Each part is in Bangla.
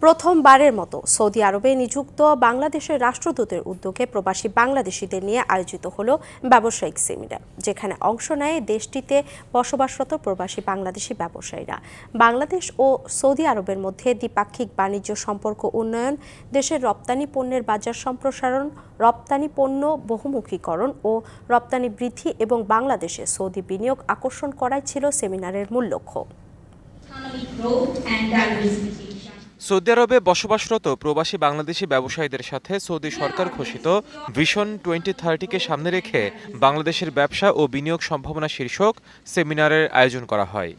প্রথমবারের মতো সৌদি আরবে নিযুক্ত বাংলাদেশের রাষ্ট্রদূতের উদ্যোগে প্রবাসী বাংলাদেশিদের নিয়ে আয়োজিত হলো ব্যবসায়িক সেমিনার, যেখানে অংশ নেয় দেশটিতে বসবাসরত প্রবাসী বাংলাদেশি ব্যবসায়ীরা। বাংলাদেশ ও সৌদি আরবের মধ্যে দ্বিপাক্ষিক বাণিজ্য সম্পর্ক উন্নয়ন, দেশের রপ্তানি পণ্যের বাজার সম্প্রসারণ, রপ্তানি পণ্য বহুমুখীকরণ ও রপ্তানি বৃদ্ধি এবং বাংলাদেশে সৌদি বিনিয়োগ আকর্ষণ করাই ছিল সেমিনারের মূল লক্ষ্য। সৌদি আরবে বসবাসরত প্রবাসী বাংলাদেশি ব্যবসায়ীদের সাথে সৌদি সরকার ঘোষিত ভিশন 2030-কে সামনে রেখে বাংলাদেশের ব্যবসা ও বিনিয়োগ সম্ভাবনা শীর্ষক সেমিনারের আয়োজন করা হয়।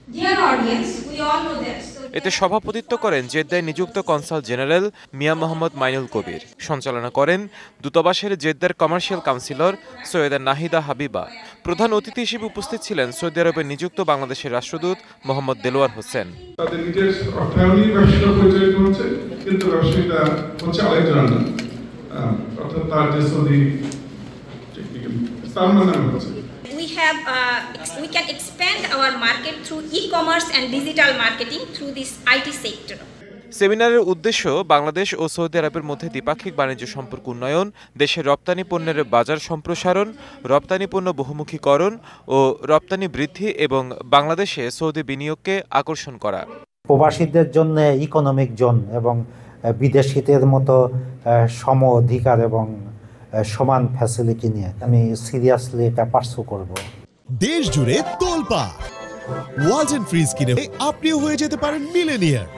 এতে সভাপতিত্ব করেন জেদ্দায় নিযুক্ত কনসাল জেনারেল মিয়া মোহাম্মদ মাইনুল কবির। সঞ্চালনা করেন দূতাবাসের জেদ্দার কমার্শিয়াল কাউন্সিলর সৈয়দা নাহিদা হাবিবা। প্রধান অতিথি হিসেবে উপস্থিত ছিলেন সৌদি আরবে নিযুক্ত বাংলাদেশের রাষ্ট্রদূত মোহাম্মদ দেলোয়ার হোসেন। তাদের নিজের অর্থায়নী ব্যবসা পরিচালিত হচ্ছে, কিন্তু ব্যবসায়ীটা হচ্ছে আরেকজন, অর্থাৎ তার যে সৌদি সালমান নামে হচ্ছে। We can expand our market through e-commerce and digital marketing through this IT sector. সেমিনারের উদ্দেশ্য বাংলাদেশ ও সৌদি আরবের মধ্যে দ্বিপাক্ষিক বাণিজ্য সম্পর্ক উন্নয়ন, দেশের রপ্তানি পণ্যের বাজার সম্প্রসারণ, রপ্তানি পণ্য বহুমুখীকরণ ও রপ্তানি বৃদ্ধি এবং বাংলাদেশে সৌদি বিনিয়োগকে আকর্ষণ করা। প্রবাসীদের জন্য ইকোনমিক জোন এবং বিদেশিদের মতো সম অধিকার এবং সমান ফ্যাসিলিটি নিয়ে আমি সিরিয়াসলি এটা পার্সু করব। দেশ জুড়ে তোলপাড় ওয়ালটন ফ্রিজ কিনে আপনিও হয়ে যেতে পারেন মিলেনিয়ার।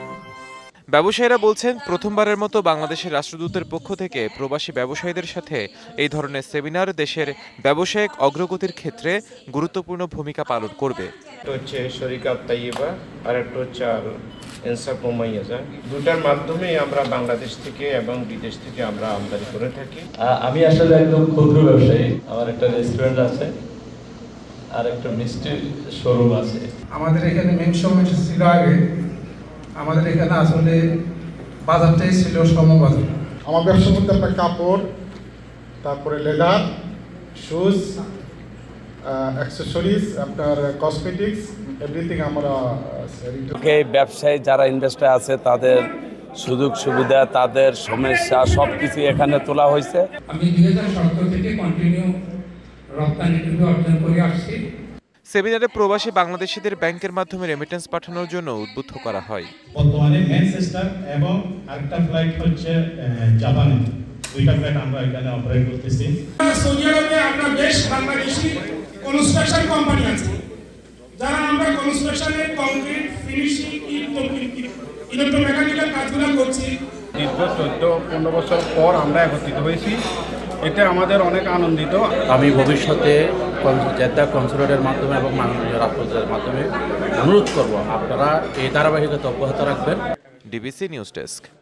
ব্যবসায়ীরা বলছেন, প্রথমবারের মতো বাংলাদেশের রাষ্ট্রদূতের পক্ষ থেকে প্রবাসী ব্যবসায়ীদের সাথে এই ধরনের সেমিনার দেশের ব্যবসায়িক অগ্রগতির ক্ষেত্রে গুরুত্বপূর্ণ ভূমিকা পালন করবে। হচ্ছে শরিকাত তাইয়্যিবা আর একটা হচ্ছে ইনসাফ মুমাইয়াজা, দুটার মাধ্যমে আমরা বাংলাদেশ থেকে এবং বিদেশ থেকে আমরা আমদানি করে থাকি। আমি আসলে একদম ক্ষুদ্র ব্যবসায়ী, আমার একটা রেস্টুরেন্ট আছে আর একটা মিষ্টি শোরুম আছে। আমাদের এখানে মেন সমস্যা ছিল আগে, আমাদের এখানে আসলে বাজারটাই ছিল সমবাজার। আমার ব্যবসা করতে আপনার কাপড়, তারপরে লেদার, শুজ, অ্যাক্সেসরিজ, আপনার কসমেটিক্স, এভরিথিং আমরা। ব্যবসায়ী যারা ইনভেস্টার আছে তাদের সুযোগ সুবিধা, তাদের সমস্যা সবকিছু এখানে তোলা হয়েছে। আমি 2017 থেকে কন্টিনিউ রপ্তানি অর্জন করে আসছি। সেমিনারে প্রবাসী বাংলাদেশিদের ব্যাংকের মাধ্যমে রেমিটেন্স পাঠানোর জন্য উদ্বুদ্ধ করা হয়। বর্তমানে ম্যানচেস্টার এবং আরেকটা ফ্লাইট হচ্ছে জাপানে, দুইটা ফ্লাইট আমরা এখানে অপারেট করতেছি। সৌদি আরবে আমরা বেশ বাংলাদেশি কনস্ট্রাকশন কোম্পানি আছে, যারা আমরা কনস্ট্রাকশনের কংক্রিট, ফিনিশিং, ইলেকট্রোমেকানিক্যাল কাজগুলো করছি। দীর্ঘ 14-15 বছর পর আমরা একত্রিত হয়েছি, এটা আমাদের অনেক আনন্দিত। আমি ভবিষ্যতে জেদ্দা কনসুলেটের মাধ্যমে এবং মাননীয় রাষ্ট্রদূতের মাধ্যমে অনুরোধ করব আপনারা এই ধারাবাহিকতা অব্যাহত রাখবেন। DBC news desk.